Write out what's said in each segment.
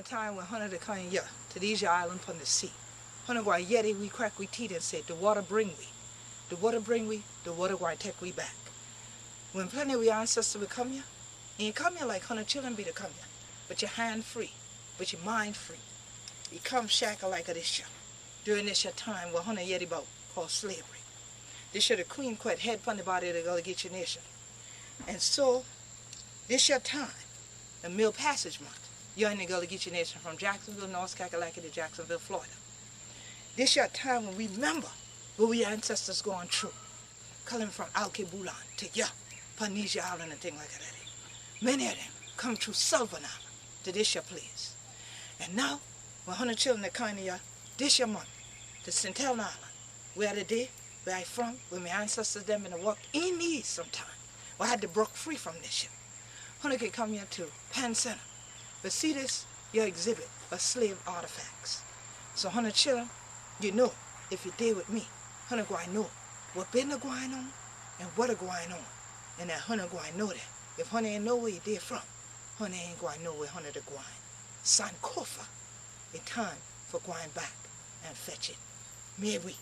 that time when Hunter to come here to these island from the sea. Hunter go yeti we crack we teeth and said, the water bring we. The water bring we, the water go take we back. When plenty of we ancestors will come here, and you come here like Hunter children be to come here, but your hand free, but your mind free. You come shackle like a this year. During this year time when Hunter yeti bout called slavery. This year the queen quit head from the body to go to get your nation. And so, this year time, the Mill Passage Month, you're in the Gullah Geechee Nation from Jacksonville, North Kakalaki to Jacksonville, Florida. This year time when we remember what we ancestors going through, coming from Alkebulan to Panesia Island and things like that. Many of them come through Sullivan Island to this year place. And now, 100 children that come here this year month to Centennial Island, where the day, where I from, where my ancestors them in the work in need sometime. I had to broke free from this year. 100 can come here to Penn Center. But see this, your exhibit of slave artifacts. So 100 children, you know, if you deal with me, 100 go I know what been going on and what are going on. And that 100 go I know that. If 100 ain't know where you did from, 100 ain't going to know where 100 are going. Sankofa, it's time for going back and fetch it. May we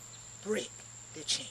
break the chains.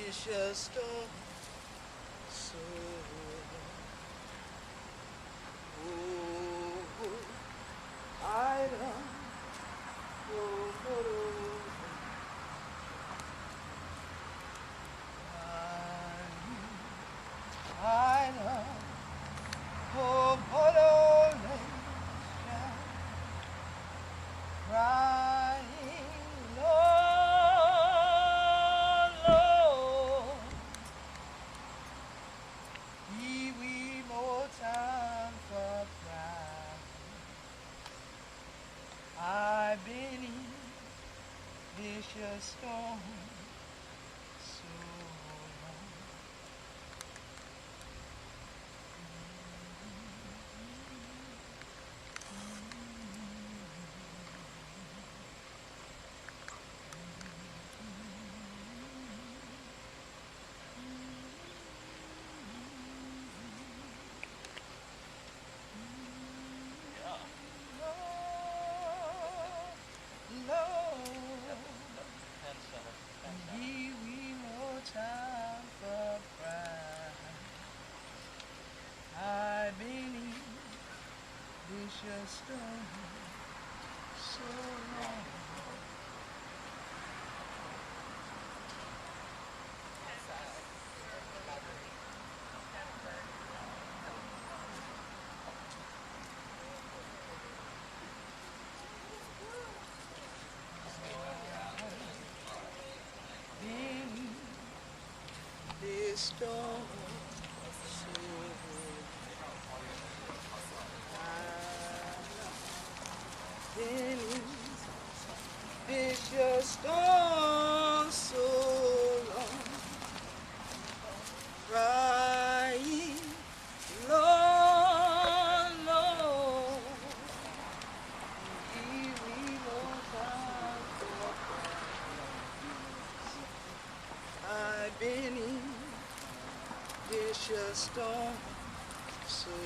It's just a soul. Oh, I love I love I've been in vicious storm so long. Just so long. This storm. It's just gone so long, crying long, long. I've been in vicious storm so long.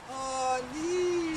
Honey,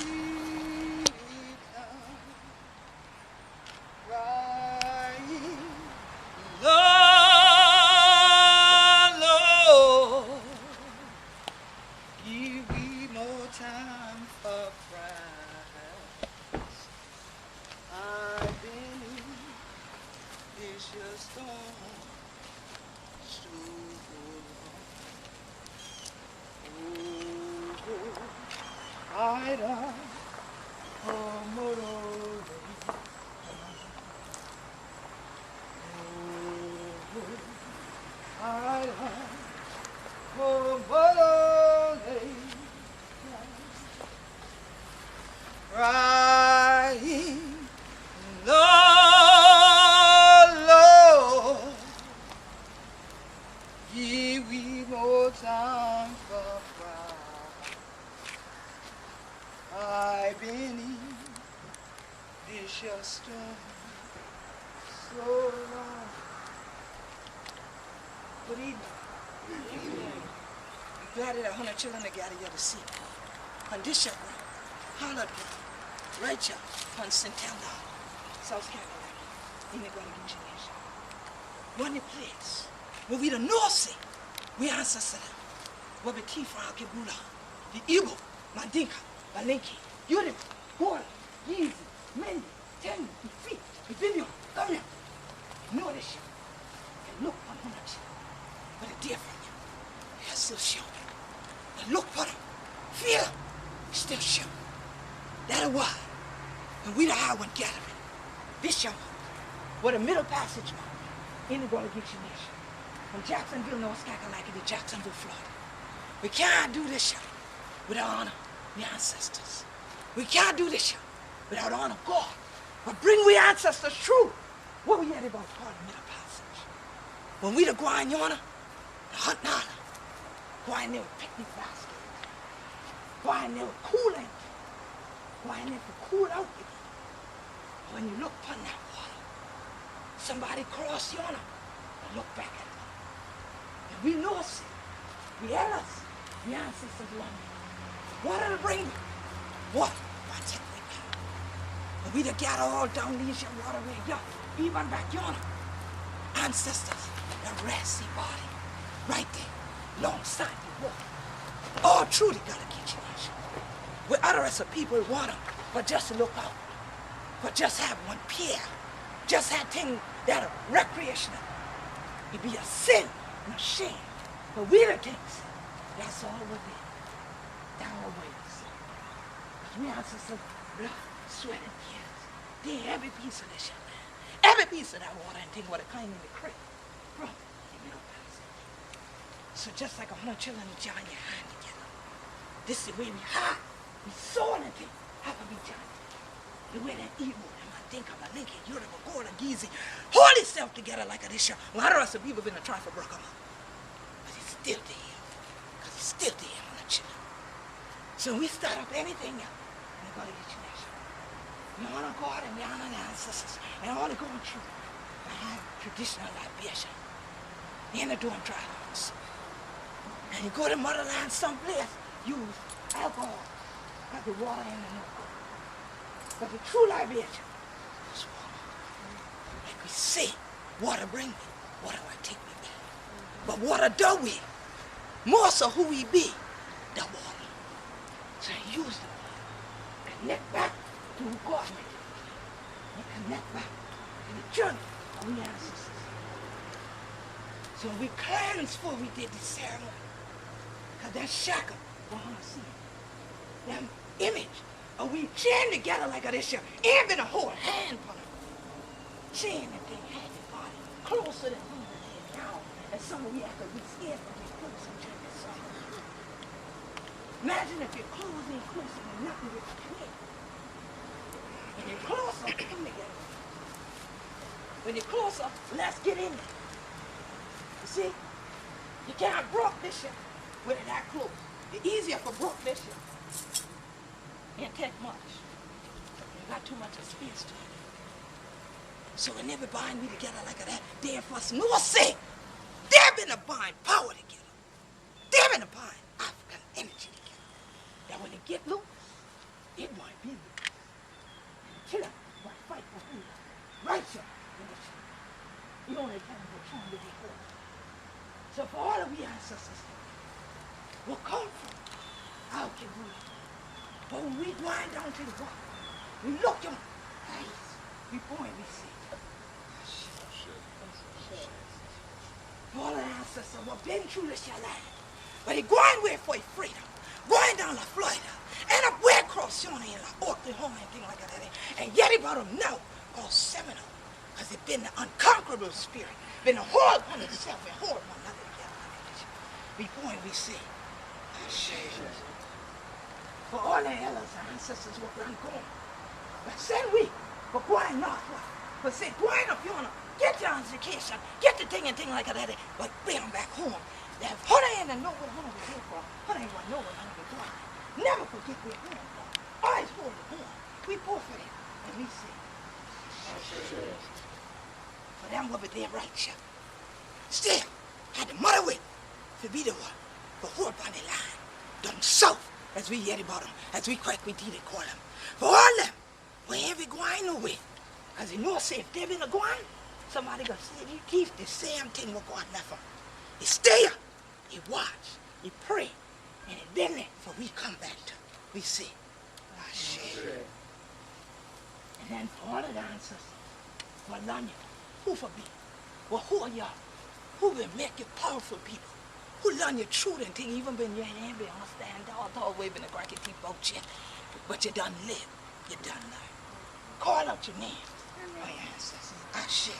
just so long. Good evening. I'm glad that 100 children are gathered here to see. On this show, Hollard, right here, on Centennial, South Carolina, in the Gullah Geechee Nation. One place where we the North Sea, we ancestors them. Where the Tifa, Gullah, the Igbo, Mandinka, Balenki, Yuri, Gullah, Geechee, Mendi, Tenny, the Feet, the Video, come here. Know this shit. And look on 100 children. But a dear from you, they're still showing. And look for them. Feel them. Still showing. That's why. And we the high one gathering. This young where the middle passage mark in the Gullah Geechee Nation. From Jacksonville, North Carolina to Jacksonville, Florida. We can't do this show without honor the ancestors. We can't do this show without honor God. But bring we ancestors true. What we had about part of the middle passage. When we the grind yonder, the hunt nana, go in there with picnic baskets, go in there with coolant, go in there for cool out with it. When you look upon that water, somebody cross yonder and look back at it. And we know it. We elders, the ancestors love me. Water to bring me. Water, I take me back. And we to gather all down these your waterway, yeah, even back yonder. Ancestors, the Red Sea body, right there, alongside the water. All true the Gullah Geechee Nation. We utterance of people want them, but just to look out. But just have one pier. Just have things that are recreational. It be a sin and a shame. But we the kings, that's all we're doing. That's all we're doing. Because we ancestors, blood, sweat, and tears. They every piece of this young man. Every piece of that water and thing what it came in the creek. From the middle passage. So just like 100 children and join your hand together. This is the way we hide. We saw and thing. How can we join together? The way that evil and my think of my Lincoln, Europe, Gullah, Geechee, hold itself together like a this year. Well, how the rest of people been trying to break them up? But it's still there. Because it's still there on the children. So we start up anything else in the Gullah Geechee Nation. We honor God and we honor the ancestors. And all the going through. I have traditional libation. In the doing dry house. And you go to motherland someplace, use alcohol. Got the water in the milk. But the true libation is water. Like we say, water bring me, water will take me back. But water do we. More so who we be, the water. So use the water. Connect back to who God made it. And connect back to the journey of the ancestors. So we cleansed before we did the ceremony. Because that shackle, we're going to see it. That image. And we chained together like this year. Ain't been a whole hand on it. Chain that thing had the body closer than we were now. And some of we have to be scared to be close and try to solve it. Imagine if you're closing closer and nothing gets clear. When you're closer, come together. When you're closer, let's get in there. You see? You can't broke this shit when it's that close. It's easier for broke this shit. Can't take much. You got too much space to it. So when they bind me together like that, they for us no say. They've been to bind power together. They've been to bind African energy together. That when they get loose, it might be loose. And the killer might fight for who? Right here in the tree. You only can go trying to be good. So for all of we ancestors, we'll come from our Gullah. But when we grind down to the water, we look in the eyes before we see. All the ancestors were been through this your land. But they going way for freedom. Going down to Florida. And up way across yonder in like Oklahoma and things like that. And yet about them now called Seminole. Because it's been the unconquerable spirit. Been a hold on itself and hold one another together. Before we see. For all the elders and ancestors were going. But send we for going northward. But say, going up yonder, get your education, get the thing and thing like that, but bring them back home. That Hunter ain't know what Hunter was here for. Hunter ain't want to know what Hunter was doing. Never forget where Hunter was. Always hold the horn. We both for it. And we say, For them will be there right here. Still, had the mother with to be the one for who upon the line. Done south as we hear about them, as we crack we did call them. For all them, wherever going away. As you know, say if they been a going, somebody gonna say you keep the same thing what God left them. He stay up, he watch, he pray, and it been there for we come back to. We see. And then for all of the ancestors, for Lanya, who for me? Well, who are y'all? Who will make you powerful people? Who learn your truth and think even been your hand, be understand all the way been a cracky people out yet. But you done live, you done learn. Call out your name. Oh, your ancestors. Ashe.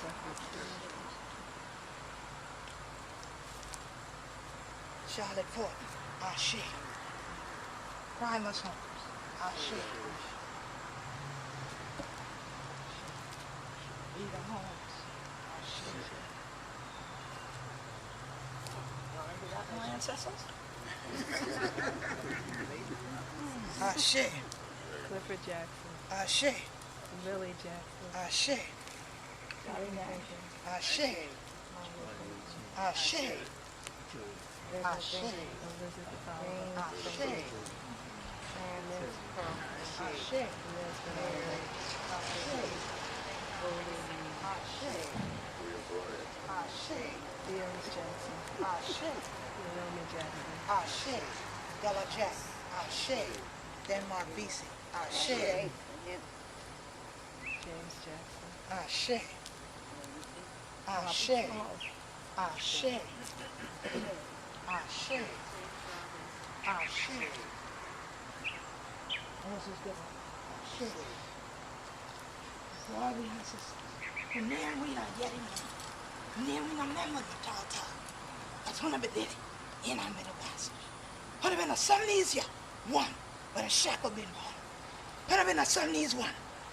Charlotte Fort. Ashe. Primus Homes. Ashe. Eda Homes. Ashe. Y'all my ancestors? Ashe. Clifford Jackson. Ashe. Billy Jackson. Ashe. Ashe. Ashe. Ashe. Elizabeth Fowler. Ashe. Ashe. Ashe. Dearest Jackson. Ashe. Naomi Jackson. Ashe. Della Jack. Ashe. Denmark BC. Ashe. James Jackson. Ashe. Ashe. Ashe. Ashe. Ashe. This is good. Ashe. For all the ancestors. And then we are getting them. And then we remember the tall. That's one of the did it. In our middle passage. Would have been a son easier. One. But a shackle been born. Would have been a son easier one.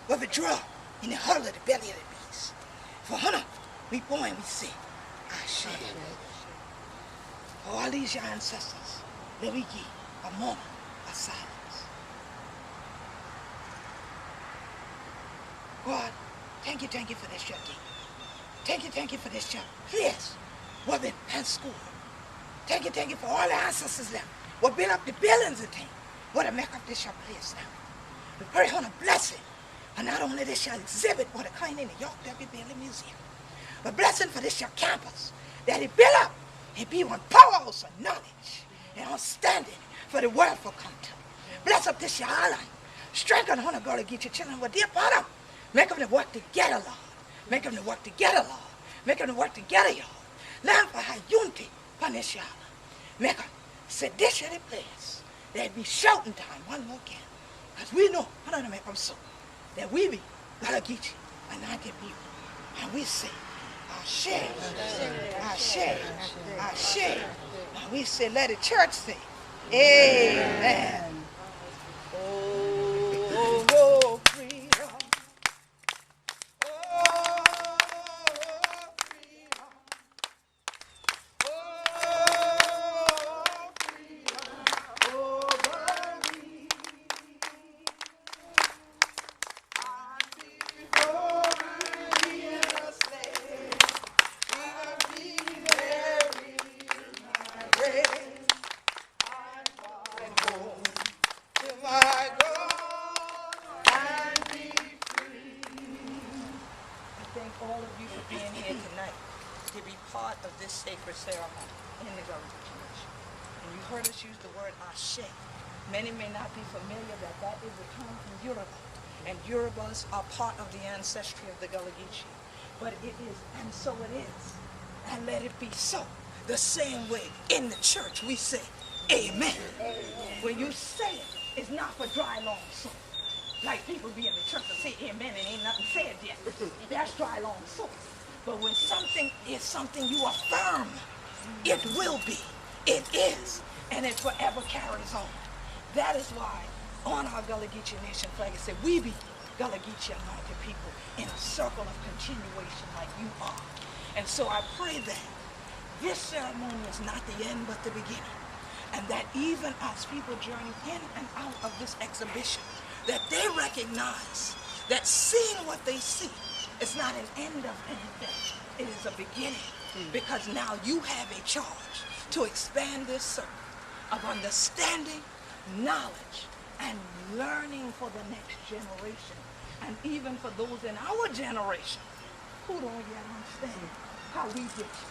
With a draw in the hull of the belly of the beast. For Hunter, we born, we say, Ashe. For all these your ancestors, let we give a moment of silence. God, thank you for this your day. Thank you for this your place. What been and school. Thank you for all the ancestors there. What built up the buildings of things. What to make up this your place now. We pray on a blessing. And not only this shall exhibit what a kind in the York W. Bailey Museum, but blessing for this your campus, that it build up and be one powerhouse of knowledge and understanding for the world for come to. Bless up this your island. Strengthen on the Gullah Geechee children with dear part of. Make them to work together, Lord. Make them to work together, Lord. Make them to work together, y'all. Learn for how unity upon this your island. Make them sit this your place. There'd be shouting time one more again. Because we know, I don't make them so. That we be Gullah Geechee, anointed people. And we say, Ashe, Ashe, Ashe. And we say, let the church say, Amen. Oh, freedom. Oh, freedom. Oh, freedom. Over me. All of you for being here tonight to be part of this sacred ceremony in the Gullah Geechee Nation. And you heard us use the word Ashe. Many may not be familiar that is a term from Yoruba. And Yorubas are part of the ancestry of the Gullah Geechee. But it is, and so it is. And let it be so. The same way in the church we say, Amen. Amen. When you say it, it's not for dry, long souls. Like people be in the church and say amen and ain't nothing said yet. That's dry, long souls. But when something is something you affirm, it will be, it is, and it forever carries on. That is why on our Gullah Geechee Nation flag it said, we be Gullah Geechee anointed people in a circle of continuation like you are. And so I pray that this ceremony is not the end but the beginning. And that even as people journey in and out of this exhibition, that they recognize that seeing what they see It's not an end of anything. It is a beginning. Because now you have a charge to expand this circle of understanding, knowledge, and learning for the next generation. And even for those in our generation who don't yet understand how we did it.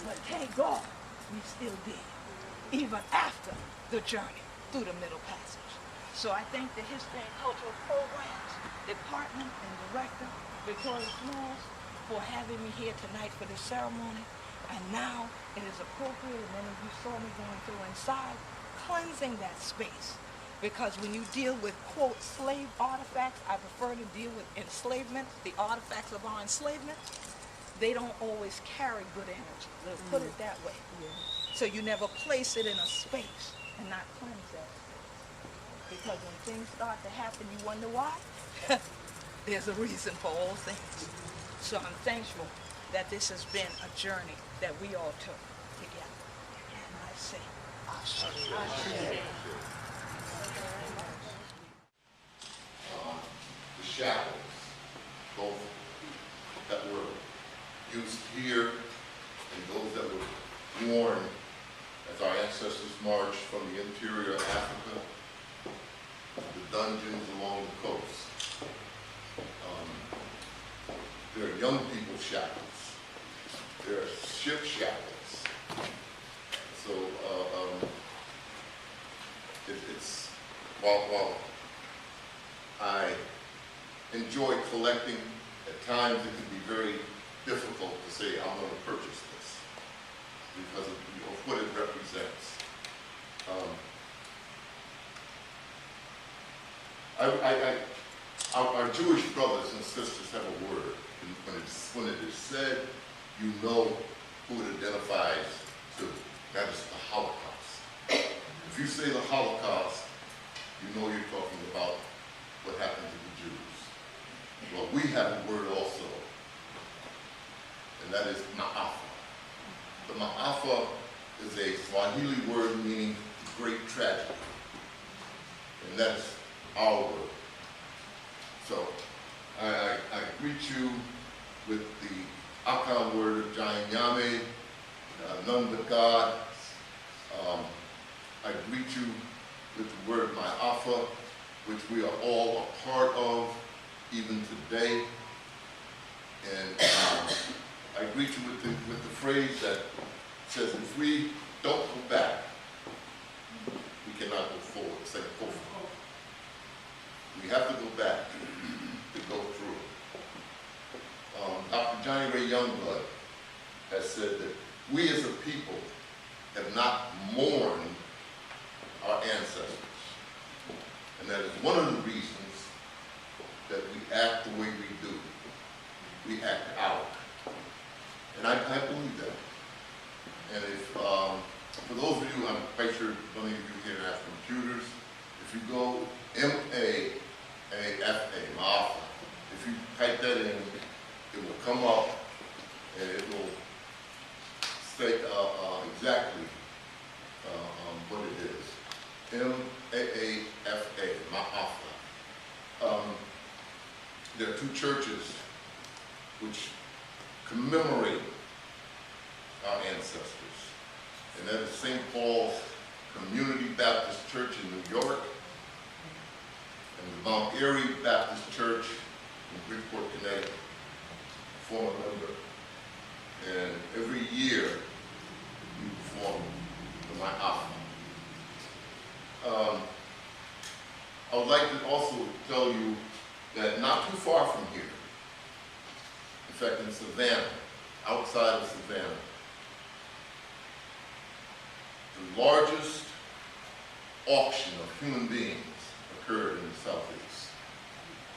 But thank God we still did, even after the journey through the Middle Passage. So I thank the History and Cultural Programs Department and Director, Victoria Smalls, for having me here tonight for this ceremony. And now it is appropriate, and many of you saw me going through inside, cleansing that space. Because when you deal with, quote, slave artifacts, I prefer to deal with enslavement, the artifacts of our enslavement. They don't always carry good energy. Let's put it that way. Yeah. So you never place it in a space and not cleanse that space. Because when things start to happen, you wonder why? There's a reason for all things. So I'm thankful that this has been a journey that we all took together. And I say, Ashe. The shackles, both that were used here and those that were worn as our ancestors marched from the interior of Africa, the dungeons along the coast. There are young people's shackles. There are ship shackles. So it's while I enjoy collecting, at times it can be very difficult to say I'm going to purchase this because of what it represents. Our Jewish brothers and sisters have a word. When it is said, you know who it identifies to. That is the Holocaust. If you say the Holocaust, you know you're talking about what happened to the Jews. Well, we have a word also, and that is Maafa. The Maafa is a Swahili word meaning great tragedy, and that's our word. So I greet you with the Akan word of Giant Yame, none but God. I greet you with the word Maafa, which we are all a part of even today. And I greet you with the phrase that says, if we don't go back, we cannot go forward. Sankofa. We have to go back to go through. Dr. Johnny Ray Youngblood has said that we as a people have not mourned our ancestors. And that is one of the reasons that we act the way we do. We act out. And I believe that. And if, for those of you, I'm quite sure many of you here have computers, if you go M-A-A-F-A, Maafa, if you type that in, it will come up and it will state exactly what it is. M-A-A-F-A, Maafa. There are two churches which commemorate our ancestors, and that is St. Paul's Community Baptist Church in New York and the Mount Airy Baptist Church in Bridgeport, Connecticut, former member. And every year we perform the Maafa. I would like to also tell you that not too far from here, in fact in Savannah, outside of Savannah, the largest auction of human beings occurred in the Southeast.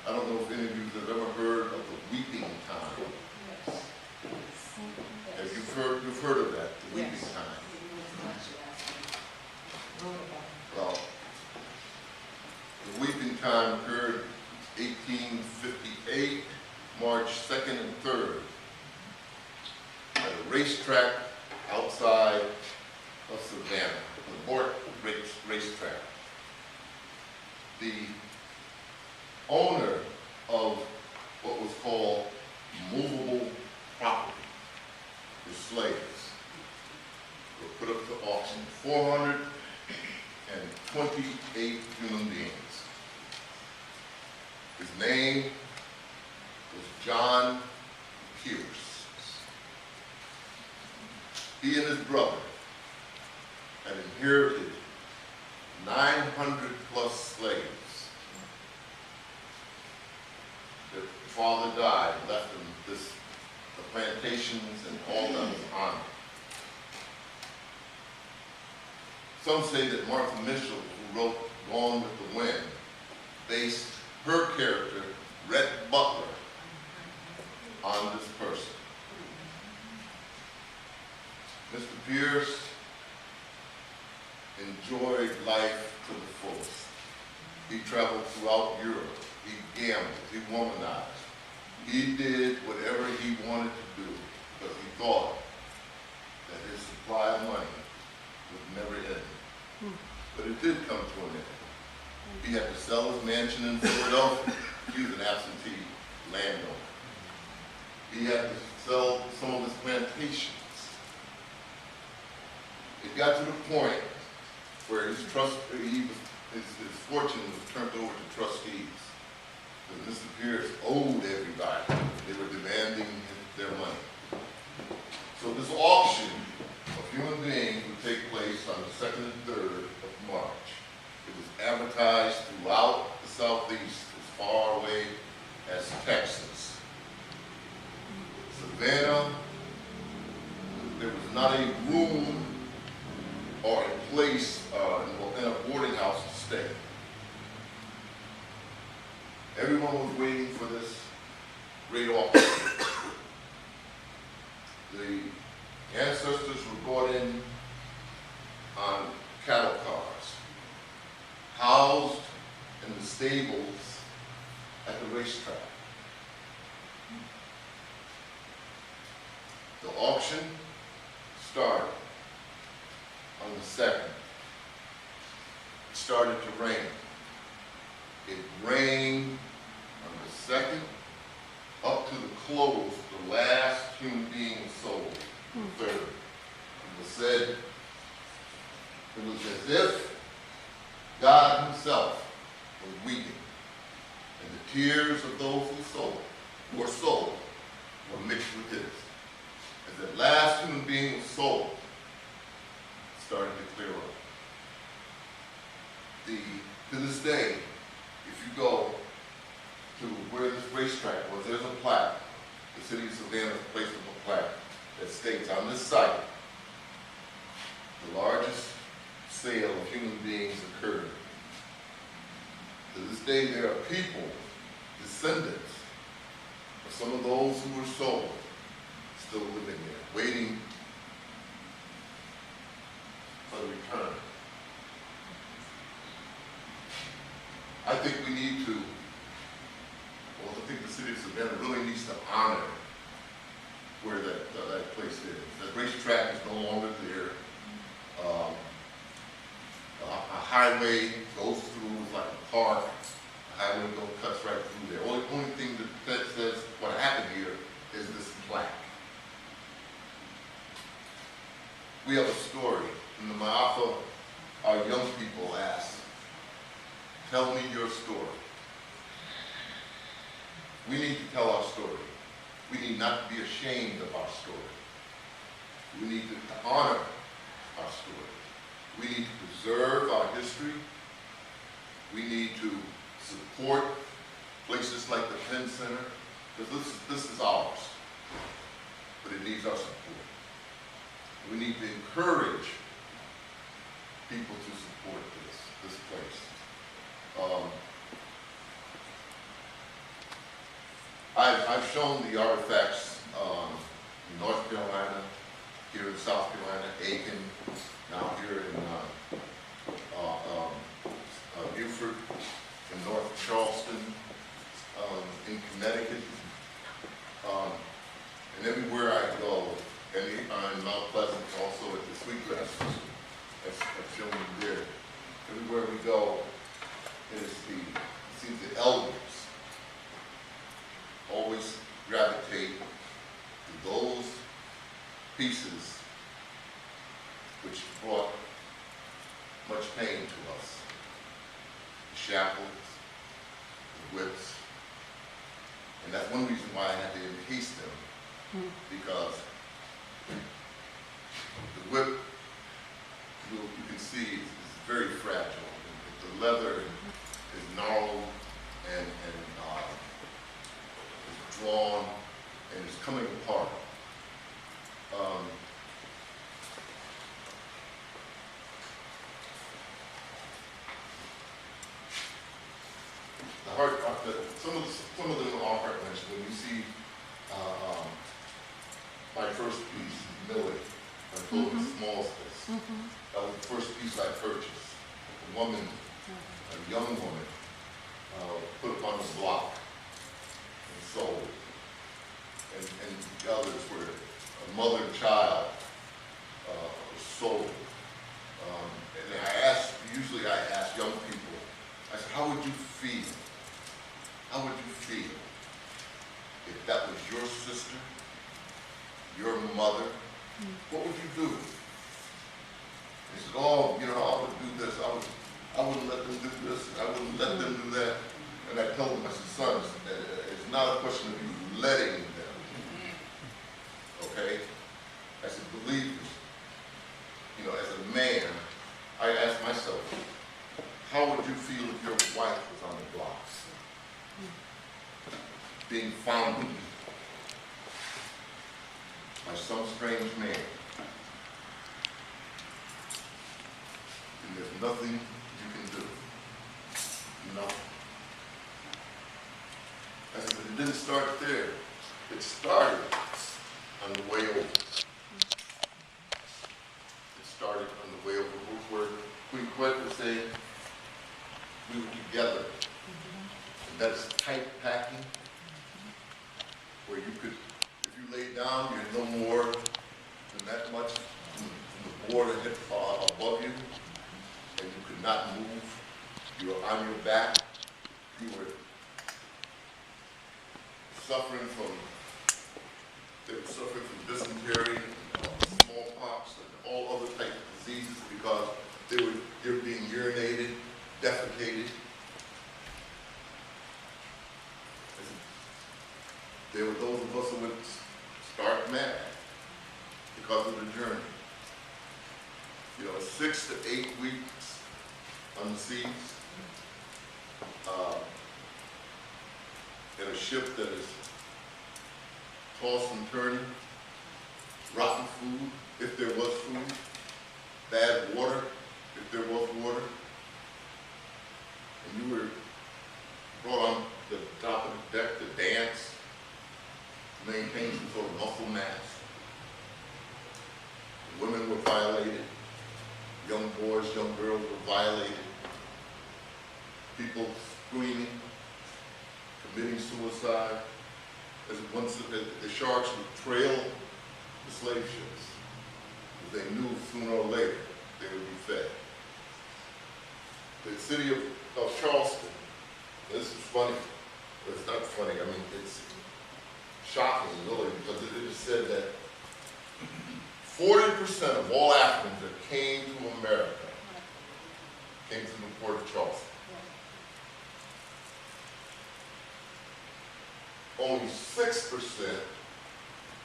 I don't know if any of you have ever heard of the weeping time. Yes. You've heard of that, the weeping time. Well, the weeping time occurred 1858, March 2nd and 3rd, at a racetrack outside of Savannah, the Bort racetrack. The owner of what was called movable property, the slaves, were put up to auction. 428 human beings. His name was John Pierce. He and his brother had inherited 900 plus slaves. Their father died, left them the plantations and all that was on it. Some say that Martha Mitchell, who wrote Gone with the Wind, based her character, Rhett Butler, on this person. Mr. Pierce enjoyed life to the fullest. He traveled throughout Europe. He gambled. He womanized. He did whatever he wanted to do because he thought that his supply of money would never end. But it did come to an end. He had to sell his mansion in Philadelphia. He was an absentee landowner. He had to sell some of his plantations. It got to the point where his fortune was turned over to trustees. Because Mr. Pierce owed everybody. They were demanding their money. So this auction of human beings would take place on the 2nd and 3rd of March. It was advertised throughout the Southeast as far away as Texas. Savannah, there was not a room or a place in a boarding house to stay. Everyone was waiting for this great auction. The ancestors were brought in on cattle cars, housed in the stables at the racetrack. The auction started on the 2nd. It started to rain. It rained on the 2nd up to the close. The last human being was sold. The 3rd. It was said it was as if God himself was weeping, and the tears of those who were sold were mixed with his. As that last human being was sold, it started to clear up. To this day, if you go to where this racetrack was, there's a plaque. The city of Savannah placed up a plaque that states, on this site, the largest sale of human beings occurred. To this day, there are people, descendants of some of those who were sold, still living there, waiting for the return. I think we need to, well, I think the city of Savannah really needs to honor where that place is. That racetrack is no longer there. A highway goes through, it's like a park. A highway cuts right through there. Only thing that says what happened here is this plaque. We have a story. In the Maafa, our young people ask, tell me your story. We need to tell our story. We need not to be ashamed of our story. We need to honor our story. We need to preserve our history. We need to support places like the Penn Center, because this is ours, but it needs our support. We need to encourage people to support this place. I've shown the artifacts in North Carolina, here in South Carolina, Aiken, now here in Beaufort, in North Charleston, in Connecticut, and everywhere I go, and in Mount Pleasant, also at the Sweetgrass, as shown there. Everywhere we go, it seems the elders always gravitate pieces which brought much pain to us. The shackles, the whips, and that's one reason why I had to encase them, because the whip, you can see, is very fragile. The leather is gnarled and is drawn and is coming apart. Some of them are heart wrenching. When you see my first piece, milling, I told you small space. That was the first piece I purchased. A woman, a young woman, put up on the block and sold. And the others were a mother and child sold. And usually I ask young people, I said, how would you feel? How would you feel if that was your sister, your mother? What would you do? They said, oh, you know, I would do this. I wouldn't let them do this. I wouldn't let them do that. And I told them, I said, sons, it's not a question of you letting them. Okay? I said, believe me. You know, as a man, I asked myself, how would you feel if your wife was on the block? Being founded by some strange man. And there's nothing you can do. Nothing. I said, but it didn't start there. It started on the way over. It started on the way over. Where Queen Quet would say, we were together. And that's tight packing, where you could, if you lay down, you had no more than that much from the board above you, and you could not move. You were on your back. You were suffering from, they were suffering from dysentery, smallpox, and all other types of diseases because they were being urinated, defecated. There were those of us who would start mad because of the journey. You know, 6 to 8 weeks on the seas, in a ship that is tossed and turning, rotten food, if there was food, bad water, if there was water, and you were brought on the top of the deck to dance, maintain some sort of muscle mass. Women were violated. Young boys, young girls were violated. People screaming, committing suicide. As once the sharks would trail the slave ships, because they knew sooner or later they would be fed. The city of Charleston, this is funny, but it's not funny, I mean, it's shocking, really, because it is said that 40% of all Africans that came to America came to the port of Charleston. Only 6%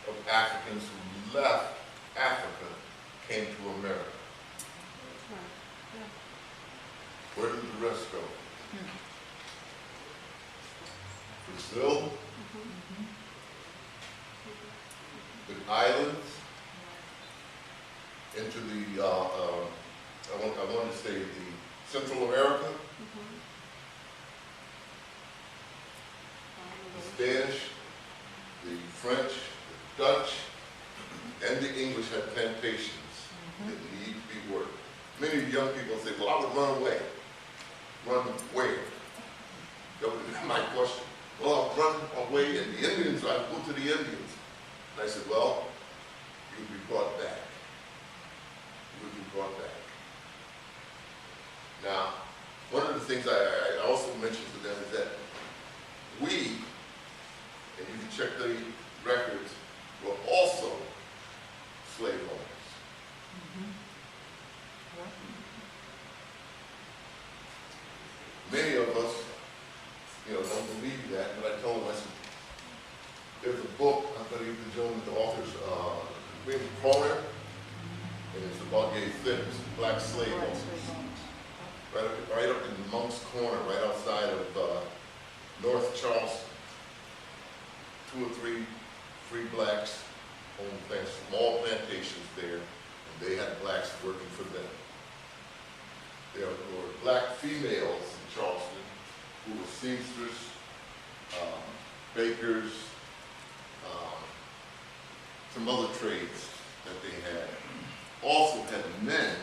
of Africans who left Africa came to America. Where did the rest go? Brazil, the islands, into the, I want to say the Central America, the Spanish, the French, the Dutch, and the English had plantations that need to be worked. Many young people say, well, I would run away. Run where? That would be my question. Well, I'll run away, and the Indians, I go to the Indians. And I said, well, you'll be brought back. You would be brought back. Now, one of the things I also mentioned to them is that we, and you can check the records, were also corner, and it's about yay thick, it's black slave Black homes. slave homes. Right up in Monk's Corner, right outside of North Charleston. 2 or 3 free blacks owned small plantations there, and they had blacks working for them. There were black females in Charleston who were seamsters, bakers, some other trades that they had. Also had men,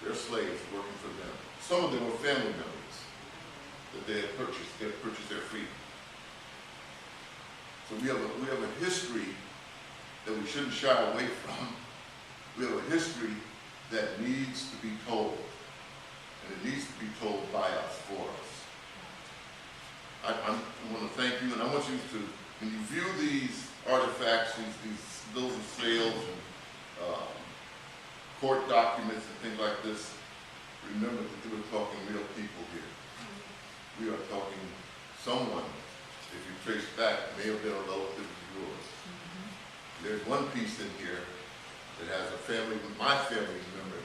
their slaves working for them. Some of them were family members that they had purchased their freedom. So we have a history that we shouldn't shy away from. We have a history that needs to be told, and it needs to be told by us, for us. I want to thank you, and I want you to, when you view these artifacts, these bills of sales, and court documents and things like this, remember that we're talking real people here. We are talking someone, if you trace back, may have been a relative of yours. There's one piece in here that has a family, my family member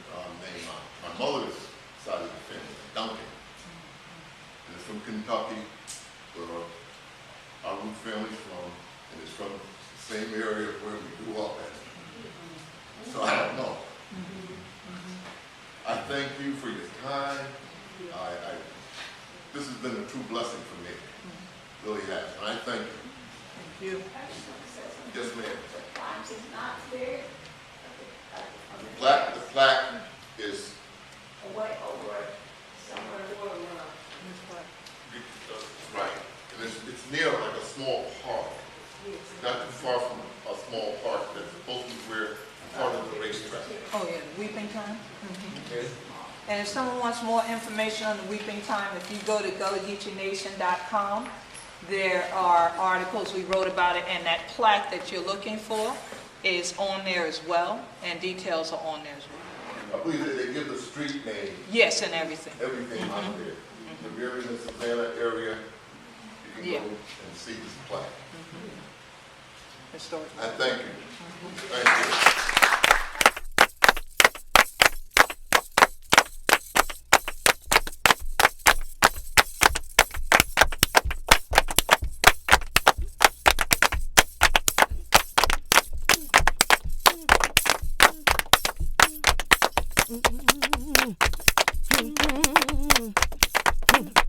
name on my mother's side of the family, Duncan. And it's from Kentucky, where our root family's from, and it's from the same area where we grew up at. So I don't know. I thank you for your time. This has been a true blessing for me. It really has. And I thank you. Thank you. Yes, ma'am. The plaque is not there. The plaque is Away over somewhere lower around. right, and it's near like a small park, not too far from a small park that's supposed to be where part of the racetrack. Oh, yeah, the weeping time. Okay? And if someone wants more information on the weeping time, if you go to GullahGeecheeNation.com, there are articles we wrote about it, and that plaque that you're looking for is on there as well, and details are on there as well. I believe that they give the street name, Yes, and everything. everything out there. If you're in the Savannah area, you can Yeah. go and see this plaque. Historic. I thank you. Thank you. Mm-hmm.